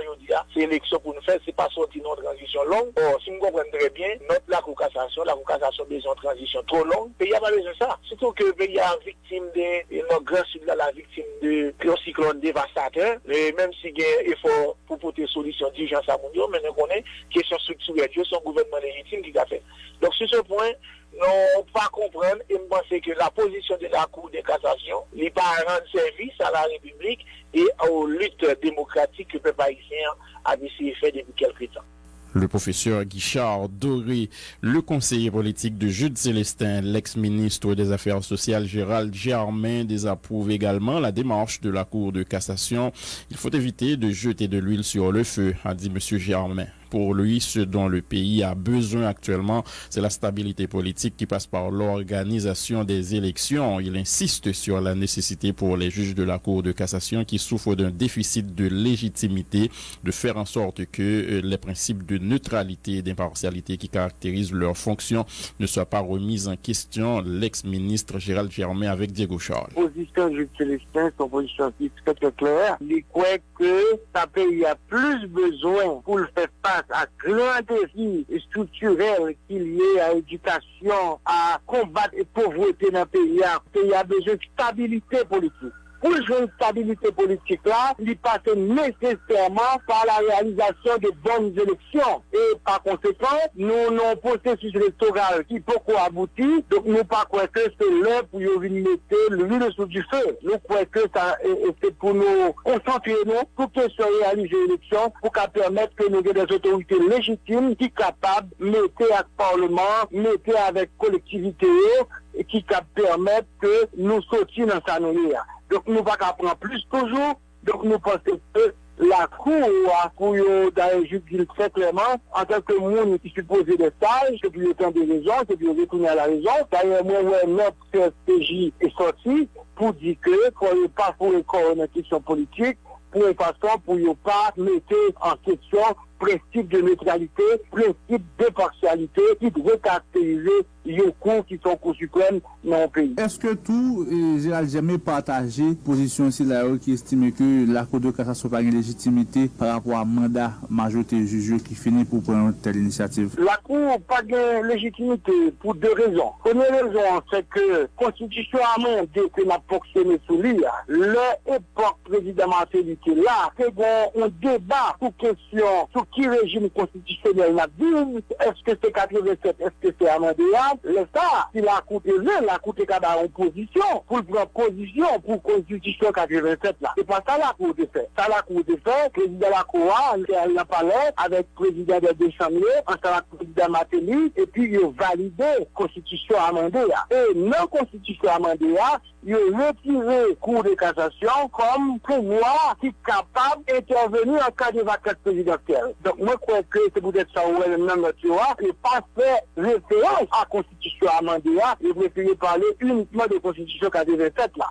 c'est l'élection pour nous faire, c'est pas sortir dans une transition longue. Or, si nous comprenons très bien, la cassation besoin de transition trop longue, le pays n'a pas besoin de ça. Surtout que le pays est victime de notre grand sud, la victime de cyclone dévastateur, et même si il y a un effort pour porter solution d'urgence à mondial, mais nous connaissons question structurelle, son gouvernement légitime qui a fait. Donc sur ce point, nous ne pas comprendre et nous pensons que la position de la Cour de cassation n'est pas rendre service à la République et aux luttes démocratiques que le peuple haïtien a essayé de faire depuis quelques temps. Le professeur Guichard Doré, le conseiller politique de Jude Célestin, l'ex-ministre des Affaires sociales Gérald Germain désapprouve également la démarche de la Cour de cassation. Il faut éviter de jeter de l'huile sur le feu, a dit M. Germain. Pour lui, ce dont le pays a besoin actuellement, c'est la stabilité politique qui passe par l'organisation des élections. Il insiste sur la nécessité pour les juges de la Cour de cassation qui souffrent d'un déficit de légitimité de faire en sorte que les principes de neutralité et d'impartialité qui caractérisent leur fonction ne soient pas remis en question. L'ex-ministre Gérald Germain avec Diego Charles. Position de Jude Célestin, son position qui est très claire. Il croit que ça pays a plus besoin pour le faire face à grand défi structurel qu'il y ait à l'éducation, à combattre la pauvreté dans le pays. Le pays a besoin de stabilité politique. pour une stabilité politique là, il passe nécessairement par la réalisation de bonnes élections. Et par conséquent, nous avons un processus électoral qui peut aboutir. Donc nous pas croire que c'est l'heure pour venir mettre l'huile sous du feu. Nous croyons que c'est pour nous concentrer pour que soit réalisée l'élection, pour qu'elle permette que nous ayons des autorités légitimes qui sont capables de mettre avec le Parlement, mettre avec la collectivité et qui permettent que nous sortions dans sa nourriture. Donc nous ne pouvons pas prendre plus toujours. Donc nous pensons que la Cour d'ailleurs dit très clairement, en tant que monde qui supposait des stages, c'est plus autant de raisons, c'est plus retourner à la raison. D'ailleurs, moi, notre CSPJ est sorti pour dire que il ne faut pas pour une question politique, pour une façon pour ne pas mettre en question principe de neutralité, principe de partialité qui doit caractériser les cours qui sont cours suprêmes dans le pays. Est-ce que tout Gérald jamais partagé position ici là qui estime que la Cour de cassation n'a pas de légitimité par rapport à mandat majorité juge qui finit pour prendre une telle initiative? La Cour n'a pas de légitimité pour deux raisons. Première raison, c'est que la Constitution a demandé que n'a fonctionné sous lui. L'époque président Martelly qui est là, c'est un débat pour question sur qui régime constitutionnel n'a dit, est-ce que c'est 87, est-ce que c'est amendéable? L'État, si la Cour est capable en position, pour prendre position pour Constitution 87 là. C'est pas ça la Cour de fait. Ça la Cour de fait, président de la Cour, il a parlé avec président des deux chambres, ensemble avec président Martelly, et puis il a validé Constitution amendée. Et non Constitution amendée, il a retiré Cour de cassation comme pouvoir qui est capable d'intervenir en cas de vacance présidentielle. Donc moi je crois que c'est peut-être ça où elle même tu vois, et pas fait référence à la Constitution amendée, et vous préférez parler uniquement de Constitution 87 là.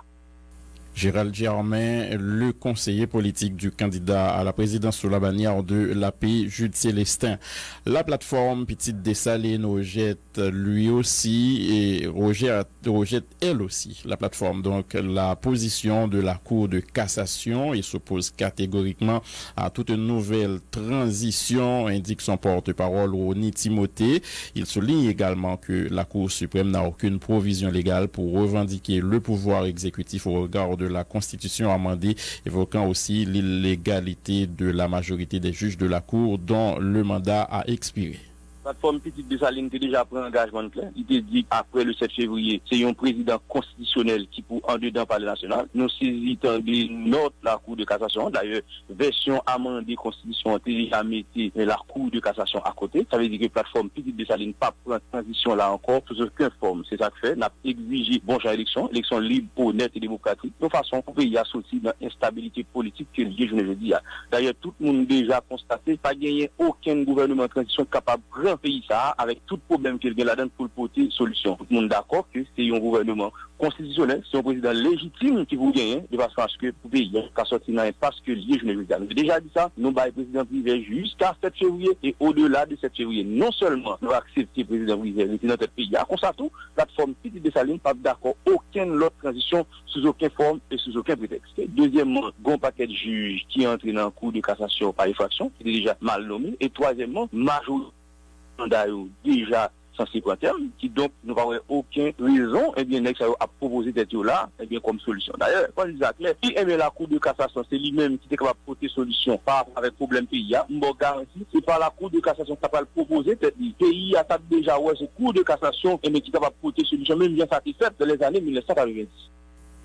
Gérald Germain, le conseiller politique du candidat à la présidence sous la bannière de l'AP, Jude Célestin. La plateforme Petite Dessalines rejette lui aussi et rejette elle aussi la plateforme, donc la position de la Cour de cassation et s'oppose catégoriquement à toute nouvelle transition, indique son porte-parole Rony Timothée. Il souligne également que la Cour suprême n'a aucune provision légale pour revendiquer le pouvoir exécutif au regard de la Constitution amendée, évoquant aussi l'illégalité de la majorité des juges de la Cour dont le mandat a expiré. La plateforme Petite Dessalines a déjà pris un engagement clair. Il te dit après le 7 février, c'est un président constitutionnel qui pour en dedans par le national. Nous saisissons notre la Cour de cassation. D'ailleurs, version amendée constitution a déjà mis la Cour de cassation à côté. Ça veut dire que la plateforme Petite Dessalines pas prendre transition là encore sous aucune forme. C'est ça que fait. N'a exigé bon genre élection libre, honnête et démocratique. De façon pour pays a sorti dans l'instabilité politique que lié, je ne veux dire. D'ailleurs, tout le monde déjà constaté, pas gagné aucun gouvernement de transition capable de pays ça avec tout problème qu'il y a là-dedans pour porter solution. Tout le monde d'accord que c'est un gouvernement constitutionnel, c'est un président légitime qui vous gagne de façon à ce que le pays a sorti dans l'espace que lié, je ne veux dire. Nous avons déjà dit ça, nous avons président privé jusqu'à 7 février et au-delà de 7 février. Non seulement nous avons accepté le président privé dans notre pays, comme ça tout, la plateforme Petite Dessalines pas d'accord aucune autre transition sous aucune forme et sous aucun prétexte. Deuxièmement, un paquet de juges qui entrent dans le cours de cassation par effraction, qui est déjà mal nommé. Et troisièmement, majorité déjà censé prendre terme, qui donc nous n'avons aucune raison, et bien, ça a proposé d'être là, et bien, comme solution. D'ailleurs, quand je dis clair, qui aimait la Cour de cassation, c'est lui-même qui était capable de porter solution, pas avec problème pays, m'en garantit, c'est pas la Cour de cassation qui est capable de proposer, peut-être, le pays a déjà, ouais, ce Cour de cassation, et mais qui est capable de porter solution, même bien satisfait dans les années 1990.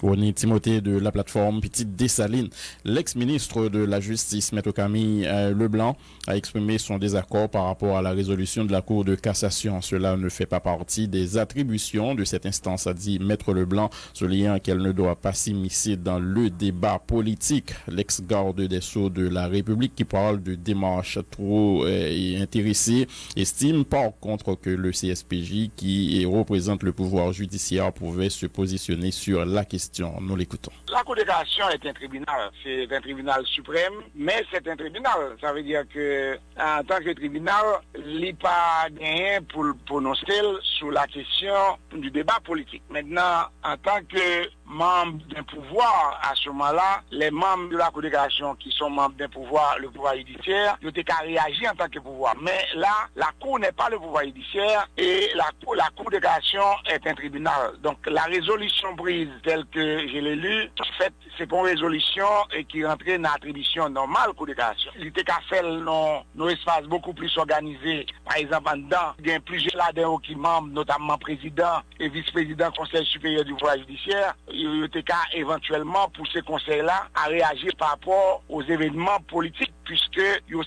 Rony Timothée de la plateforme Petite Dessalines. L'ex-ministre de la Justice, Maître Camille Leblanc, a exprimé son désaccord par rapport à la résolution de la Cour de cassation. Cela ne fait pas partie des attributions de cette instance, a dit Maître Leblanc, soulignant qu'elle ne doit pas s'immiscer dans le débat politique. L'ex-garde des Sceaux de la République, qui parle de démarches trop intéressées, estime par contre que le CSPJ, qui représente le pouvoir judiciaire, pouvait se positionner sur la question. Nous l'écoutons. La Cour de cassation est un tribunal, c'est un tribunal suprême, mais c'est un tribunal. Ça veut dire que en tant que tribunal, il n'est pas gagné pour prononcer sur la question du débat politique. Maintenant, en tant que membre d'un pouvoir, à ce moment-là, les membres de la Cour de cassation qui sont membres d'un pouvoir, le pouvoir judiciaire, ils ont qu'à réagir en tant que pouvoir. Mais là, la Cour n'est pas le pouvoir judiciaire et la Cour de cassation est un tribunal. Donc la résolution prise telle que je l'ai lue, en fait, c'est une résolution et qui rentrait dans l'attribution normale Cour de cassation. Il était qu'à faire nos espaces beaucoup plus organisés. Par exemple, en dedans, il y a plusieurs là-dedans qui membres, notamment président et vice-président Conseil supérieur du pouvoir judiciaire. Il était qu'à éventuellement pousser conseil-là à réagir par rapport aux événements politiques puisque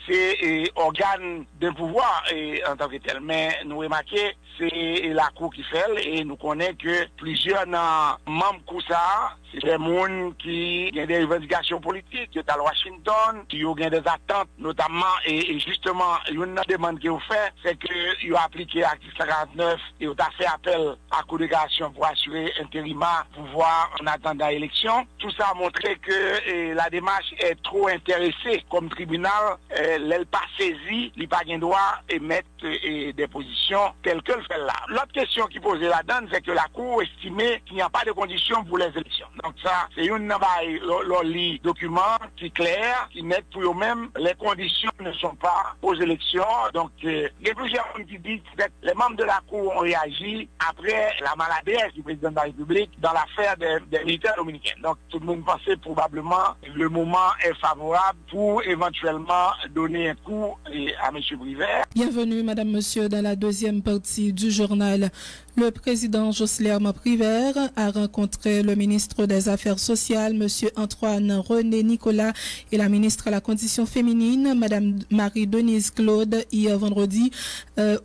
c'est organe d'un pouvoir et en tant que tel. Mais nous remarquons c'est la Cour qui fait et nous connaissons que plusieurs membres de ça, c'est des gens qui ont des revendications politiques, qui sont à Washington, qui ont des attentes, notamment, et justement, une demande qu'ils ont fait, c'est qu'ils ont appliqué l'article 49 et ont fait appel à la Cour de cassation pour assurer intérimat pouvoir en attendant l'élection. Tout ça a montré que la démarche est trop intéressée comme tribunal, elle n'est pas saisie, il n'y a pas de droit d'émettre des positions telles que le fait là. L'autre question qui posait là-dedans, c'est que la Cour estimait qu'il n'y a pas de conditions pour les élections. Donc ça, c'est une document qui est clair, qui net pour eux-mêmes. Les conditions ne sont pas aux élections. Donc, il y a plusieurs gens qui disent que les membres de la Cour ont réagi après la maladresse du président de la République dans l'affaire des militaires dominicains. Donc, tout le monde pensait probablement que le moment est favorable pour éventuellement donner un coup à M. Brivert. Bienvenue, madame, monsieur, dans la deuxième partie du journal. Le président Jocelyn Privert a rencontré le ministre des Affaires sociales, M. Antoine-René Nicolas, et la ministre à la condition féminine, Mme Marie-Denise Claude, hier vendredi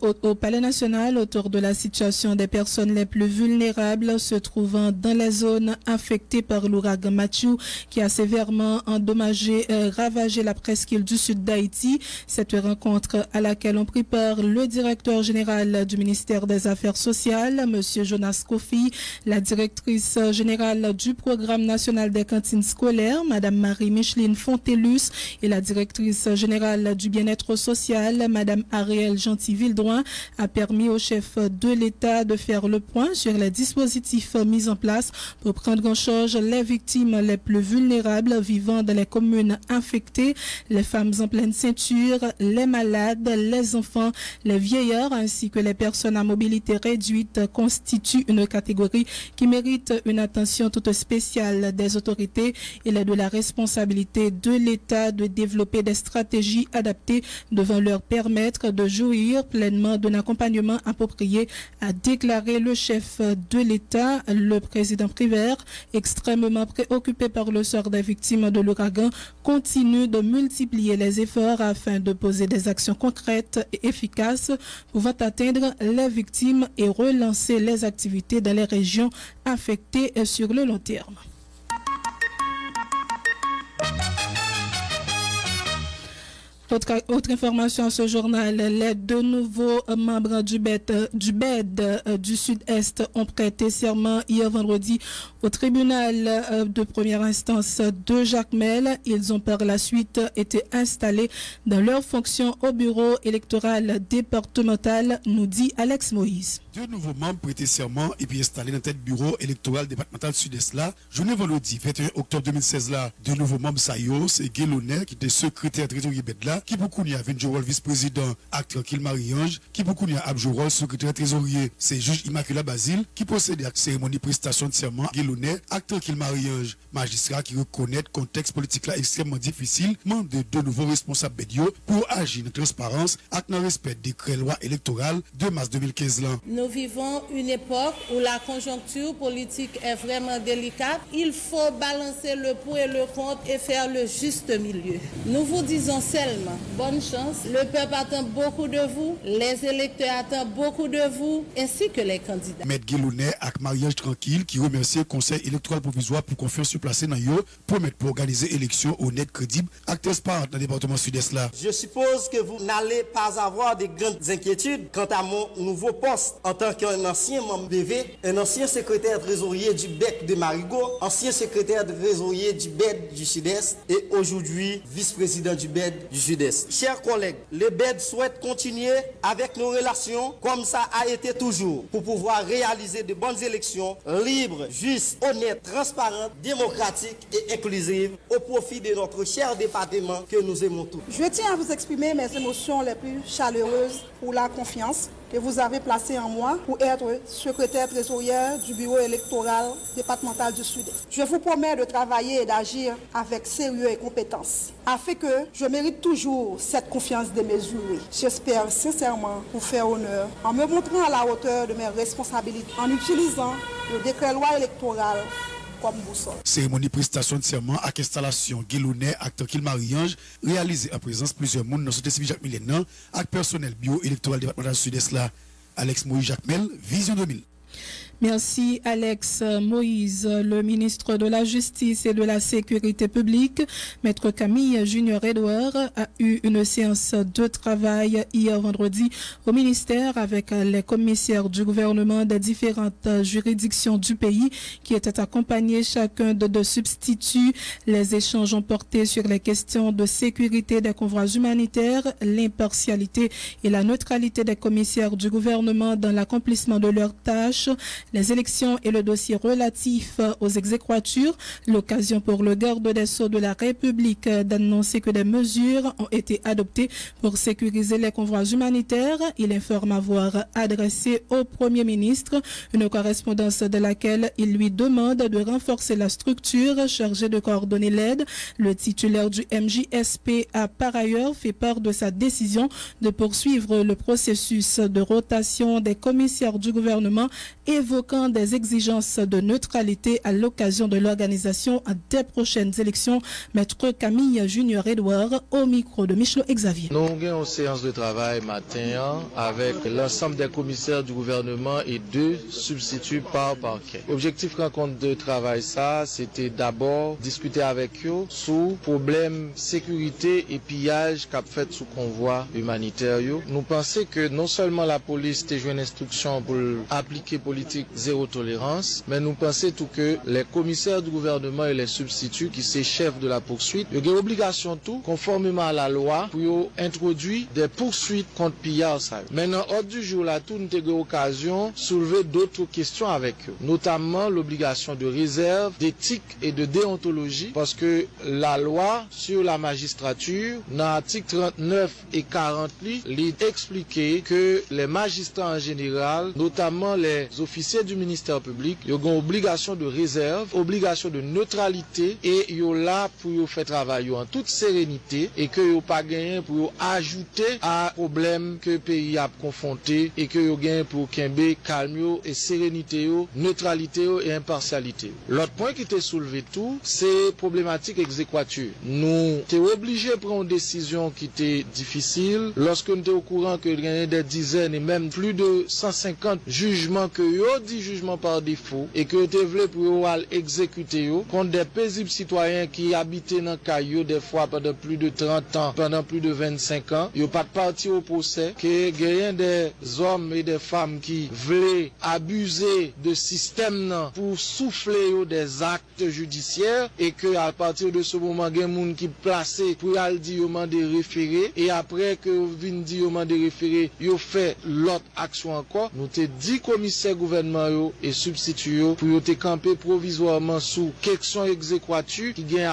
au Palais national autour de la situation des personnes les plus vulnérables se trouvant dans les zones affectées par l'ouragan Mathieu qui a sévèrement ravagé la presqu'île du sud d'Haïti. Cette rencontre à laquelle ont pris part le directeur général du ministère des Affaires sociales, M. Jonas Kofi, la directrice générale du programme national des cantines scolaires, Mme Marie-Micheline Fontelus, et la directrice générale du bien-être social, Mme Ariel Gentil-Vildroin, a permis au chef de l'État de faire le point sur les dispositifs mis en place pour prendre en charge les victimes les plus vulnérables vivant dans les communes infectées, les femmes en pleine ceinture, les malades, les enfants, les vieillards ainsi que les personnes à mobilité réduite constitue une catégorie qui mérite une attention toute spéciale des autorités. Il est de la responsabilité de l'État de développer des stratégies adaptées devant leur permettre de jouir pleinement d'un accompagnement approprié, a déclaré le chef de l'État. Le président Privert, extrêmement préoccupé par le sort des victimes de l'ouragan, continue de multiplier les efforts afin de poser des actions concrètes et efficaces pouvant atteindre les victimes et relancer les activités dans les régions affectées sur le long terme. Autre information à ce journal, les deux nouveaux membres du BED du Sud-Est ont prêté serment hier vendredi au tribunal de première instance de Jacmel. Ils ont par la suite été installés dans leurs fonctions au bureau électoral départemental, nous dit Alex Moïse. Deux nouveaux membres prêtés serment et puis installés dans le bureau électoral départemental Sud-Est là. Journée vendredi 21 octobre 2016 là, deux nouveaux membres Sayo, c'est Guélonet qui était secrétaire trésorier BED là, qui beaucoup n'y a Venjorol vice-président, acteur Tranquille Marie-Ange, qui beaucoup n'y a Abjorol secrétaire trésorier, c'est juge Immaculée Basile, qui procède à la cérémonie prestation de serment, Guélonet, acteur Tranquille Marie-Ange, magistrat qui reconnaît le contexte politique là extrêmement difficile, manque de deux nouveaux responsables BEDIO pour agir en transparence avec le respect des décret loi électorale de mars 2015 là. Nous vivons une époque où la conjoncture politique est vraiment délicate. Il faut balancer le pour et le contre et faire le juste milieu. Nous vous disons seulement bonne chance. Le peuple attend beaucoup de vous, les électeurs attendent beaucoup de vous, ainsi que les candidats. Maître Guélounet avec Marie-Ange Tranquille qui remercie le Conseil électoral provisoire pour confiance surplacée dans eux pour organiser élection honnête, crédible, acte transparent dans le département sud-est là. Je suppose que vous n'allez pas avoir de grandes inquiétudes quant à mon nouveau poste en tant qu'un ancien membre BV, un ancien secrétaire trésorier du BEC de Marigot, ancien secrétaire trésorier du BED du Sud-Est et aujourd'hui vice-président du BED du Sud-Est. Sud-Est. Chers collègues, le BED souhaite continuer avec nos relations comme ça a été toujours pour pouvoir réaliser de bonnes élections libres, justes, honnêtes, transparentes, démocratiques et inclusives au profit de notre cher département que nous aimons tous. Je tiens à vous exprimer mes émotions les plus chaleureuses pour la confiance que vous avez placée en moi pour être secrétaire trésorière du bureau électoral départemental du Sud-Est. Je vous promets de travailler et d'agir avec sérieux et compétence afin que je mérite toujours cette confiance démesurée. J'espère sincèrement vous faire honneur en me montrant à la hauteur de mes responsabilités en utilisant le décret loi électoral comme boussole. Cérémonie prestation de serment avec installation Guélonais, acteur Kilmarie-Ange, réalisée en présence plusieurs monde dans la société civile Jacques Millénan, avec personnel bio électoral départemental Sud-Est là, Alex Moïse Jacques Mel, Vision 2000. Merci Alex Moïse. Le ministre de la Justice et de la Sécurité publique, Maître Camille Junior-Edouard, a eu une séance de travail hier vendredi au ministère avec les commissaires du gouvernement des différentes juridictions du pays qui étaient accompagnés chacun de deux substituts. Les échanges ont porté sur les questions de sécurité des convois humanitaires, l'impartialité et la neutralité des commissaires du gouvernement dans l'accomplissement de leurs tâches, les élections et le dossier relatif aux exéquatures, l'occasion pour le garde des Sceaux de la République d'annoncer que des mesures ont été adoptées pour sécuriser les convois humanitaires. Il informe avoir adressé au Premier ministre une correspondance de laquelle il lui demande de renforcer la structure chargée de coordonner l'aide. Le titulaire du MJSP a par ailleurs fait part de sa décision de poursuivre le processus de rotation des commissaires du gouvernement, évoquant des exigences de neutralité à l'occasion de l'organisation des prochaines élections. Maître Camille Junior-Edouard au micro de Michel Xavier. Nous avons une séance de travail matin avec l'ensemble des commissaires du gouvernement et 2 substituts par parquet. L'objectif rencontre de travail ça, c'était d'abord discuter avec eux sur problème sécurité et pillage qu'a fait sous convoi humanitaire. Nous pensons que non seulement la police a joué une instruction pour appliquer politique zéro tolérance, mais nous pensons tout que les commissaires du gouvernement et les substituts qui sont chefs de la poursuite, ils ont obligation tout, conformément à la loi, pour introduire des poursuites contre pillage. Maintenant, hors du jour là, tout nous avons occasion de soulever d'autres questions avec eux, notamment l'obligation de réserve, d'éthique et de déontologie, parce que la loi sur la magistrature, dans l'article 39 et 40, il expliqué que les magistrats en général, notamment les officiers du ministère public, ils ont obligation de réserve, obligation de neutralité et ils sont là pour faire travailler en toute sérénité et que ils n'ont pas gagné pour ajouter à problème que le pays a confronté et que ils ont gagné pour Kembe, calme et sérénité, neutralité et impartialité. L'autre point qui était soulevé tout, c'est problématique exéquature. Nous sommes obligés de prendre une décision qui était difficile lorsque nous sommes au courant que il y a des dizaines et même plus de 150 jugements que yo dit jugement par défaut et que vous voulez pour exécuter contre des paisibles citoyens qui habitaient dans Caillou des fois pendant plus de 30 ans, pendant plus de 25 ans, ils n'ont pas de parti au procès, que gagnent des hommes et des femmes qui voulaient abuser de système pour souffler des actes judiciaires et que à partir de ce moment, il y a des gens qui placé pour aller dire au mandé référé et après que vous venez dire au mandé référé, ils ont fait l'autre action encore. Nous te dit commissaire gouvernement et substitut pour te camper provisoirement sous question exéquature qui gagne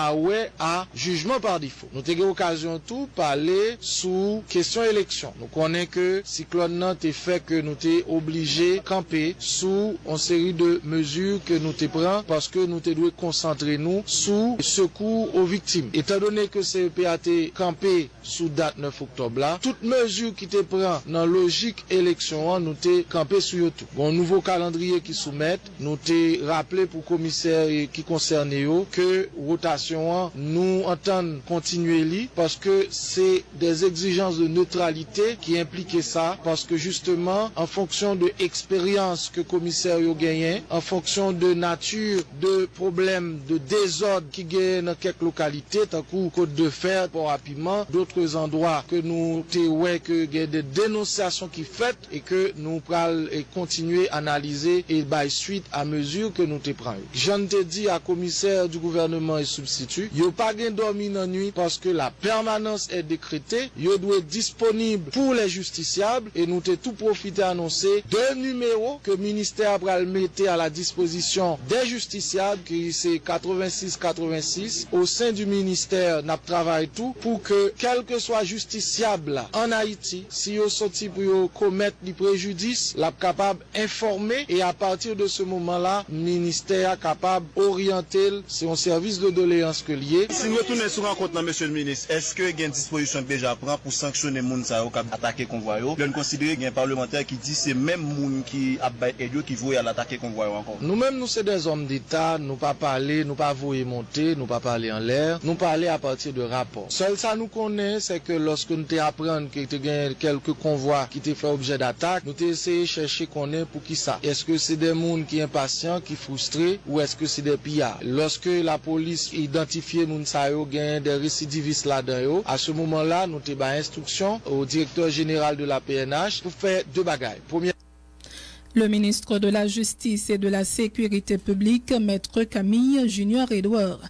à jugement par défaut. Nous avons occasion tout parler sous question élection. Nous connaissons que cyclone nan te fait que nous t'es obligé camper sous une série de mesures que nous te prenons parce que nous te devons concentrer nous sous secours aux victimes. Étant donné que CEP a été campé sous date 9 octobre là, toute mesure qui te prend dans logique élection, nous te campé sur tout. Bon nouveau calendrier qui soumettent, nous te rappelé pour commissaire qui concerne que rotation nous entendons continuer li parce que c'est des exigences de neutralité qui impliquent ça parce que justement en fonction de expérience que commissaire yo gagné, en fonction de nature de problèmes de désordre qui gagne dans quelques localités tant que Côte de Fer, Port-à-Piment, d'autres endroits que nous te ouais que il y a des dénonciations qui faites et que nous pral continuer à analyser analyser et by suite à mesure que nous te prenons. J'en te dis à commissaire du gouvernement et substitut, yo pas gen dormi dans nuit parce que la permanence est décrétée, yo doit être disponible pour les justiciables et nous te tout profité annoncer 2 numéros que le ministère va le mettre à la disposition des justiciables qui c'est 86-86 au sein du ministère n'a travaillé tout pour que quel que soit justiciable en Haïti, si yo sorti pour commettre du préjudice, la capable informer et à partir de ce moment-là, le ministère est capable d'orienter, c'est un service de doléance que lié. Si nous retournons sur rencontre, monsieur le ministre, est-ce que il y a une disposition déjà prend pour sanctionner les gens qui attaqué convoi? Nous considérons qu'il y a un parlementaire qui dit que c'est même les gens qui a qui vouent l'attaquer convoi encore. Nous-mêmes, nous sommes des hommes d'État, nous pas parler, nous pas vouer monter, nous pas parler en l'air, nous parler à partir de rapports. Seul ça nous connaît, c'est que lorsque nous apprenons qu'il y a quelques convois qui étaient fait objet d'attaque, nous avons essayé de chercher qu'on est pour qui ça. Est-ce que c'est des gens qui sont impatients, qui sont frustrés, ou est-ce que c'est des pillards? Lorsque la police identifie nous savons des récidivistes là-dedans, à ce moment-là, nous avons instruction au directeur général de la PNH pour faire 2 bagailles. Première. Le ministre de la Justice et de la Sécurité publique, Maître Camille Junior-Edouard.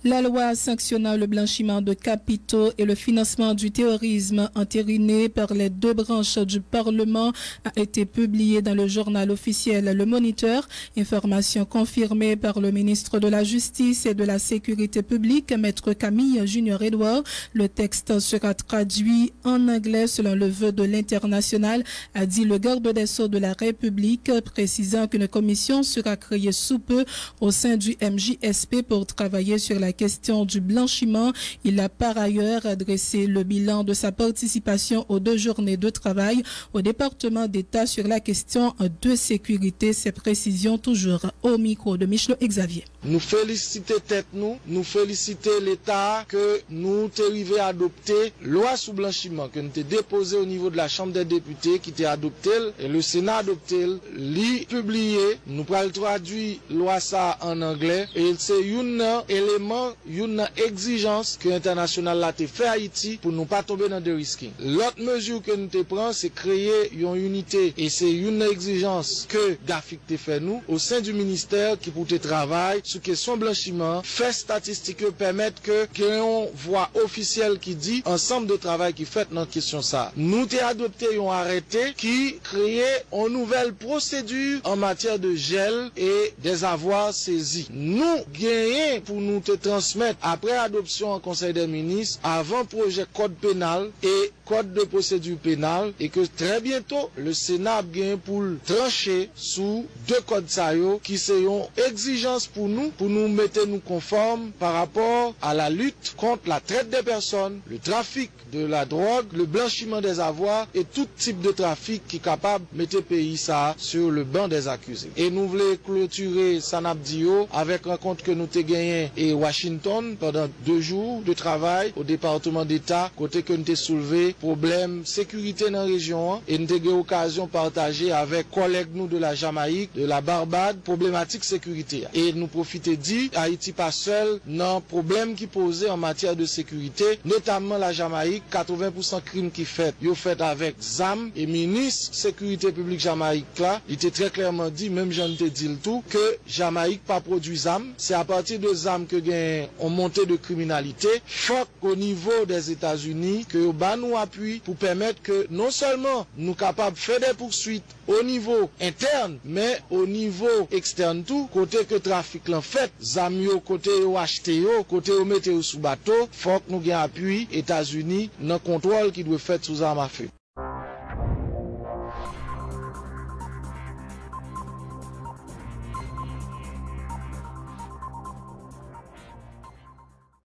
La loi sanctionnant le blanchiment de capitaux et le financement du terrorisme entériné par les 2 branches du Parlement a été publiée dans le journal officiel Le Moniteur. Information confirmée par le ministre de la Justice et de la Sécurité publique, Maître Camille Junior-Edouard. Le texte sera traduit en anglais selon le vœu de l'International, a dit le garde des Sceaux de la République, précisant qu'une commission sera créée sous peu au sein du MJSP pour travailler sur la question du blanchiment. Il a par ailleurs adressé le bilan de sa participation aux 2 journées de travail au département d'État sur la question de sécurité. Ces précisions toujours au micro de Michelot Xavier. Nous féliciter tête nous féliciter l'État que nous arrivé à adopter loi sous blanchiment que nous avons déposé au niveau de la Chambre des députés qui était adopté et le Sénat adopté, li publié, nous pral traduit loi ça en anglais et c'est un élément, une exigence que l'international a fait Haïti pour ne pas tomber dans des risques. L'autre mesure que nous te prenons, c'est créer une unité et c'est une exigence que Gafik te fait nous au sein du ministère qui pour te travail sur question blanchiment, fait statistiques permettre que une voix officielle qui dit ensemble de travail qui fait dans question ça. Nous te adopté un arrêté qui créait une nouvelle procédure en matière de gel et des avoirs saisis. Nous gagnons pour nous te transmettre après adoption en Conseil des ministres avant projet code pénal et code de procédure pénale et que très bientôt le Sénat gagne pour trancher sous 2 codes saillants qui seront exigences pour nous mettre nous conformes par rapport à la lutte contre la traite des personnes, le trafic de la drogue, le blanchiment des avoirs et tout type de trafic qui est capable de mettre le pays ça sur le banc des accusés. Et nous voulons clôturer Sanabdio avec rencontre que nous avons gagné et Washington pendant 2 jours de travail au département d'État, côté que nous avons soulevé problème sécurité dans la région et nous avons eu l'occasion de partager avec collègues nous de la Jamaïque, de la Barbade, problématique sécurité. Et nous profitons dit Haïti pas seul dans problème qui posait en matière de sécurité, notamment la Jamaïque, 80% crimes qui fait, yo fait avec ZAM et ministre sécurité publique Jamaïque là, il était très clairement dit, même j'en te dit le tout, que Jamaïque pas produit ZAM, c'est à partir de ZAM que gagne on montée de criminalité, faut qu'au niveau des États-Unis que ba nous appuie pour permettre que non seulement nous capables de faire des poursuites au niveau interne, mais au niveau externe tout, côté que trafic l'en fait, Zamio, côté au acheté, côté au mettre sous bateau, faut que nous gagne appui États-Unis dans le contrôle qui doit faire sous armes à feu.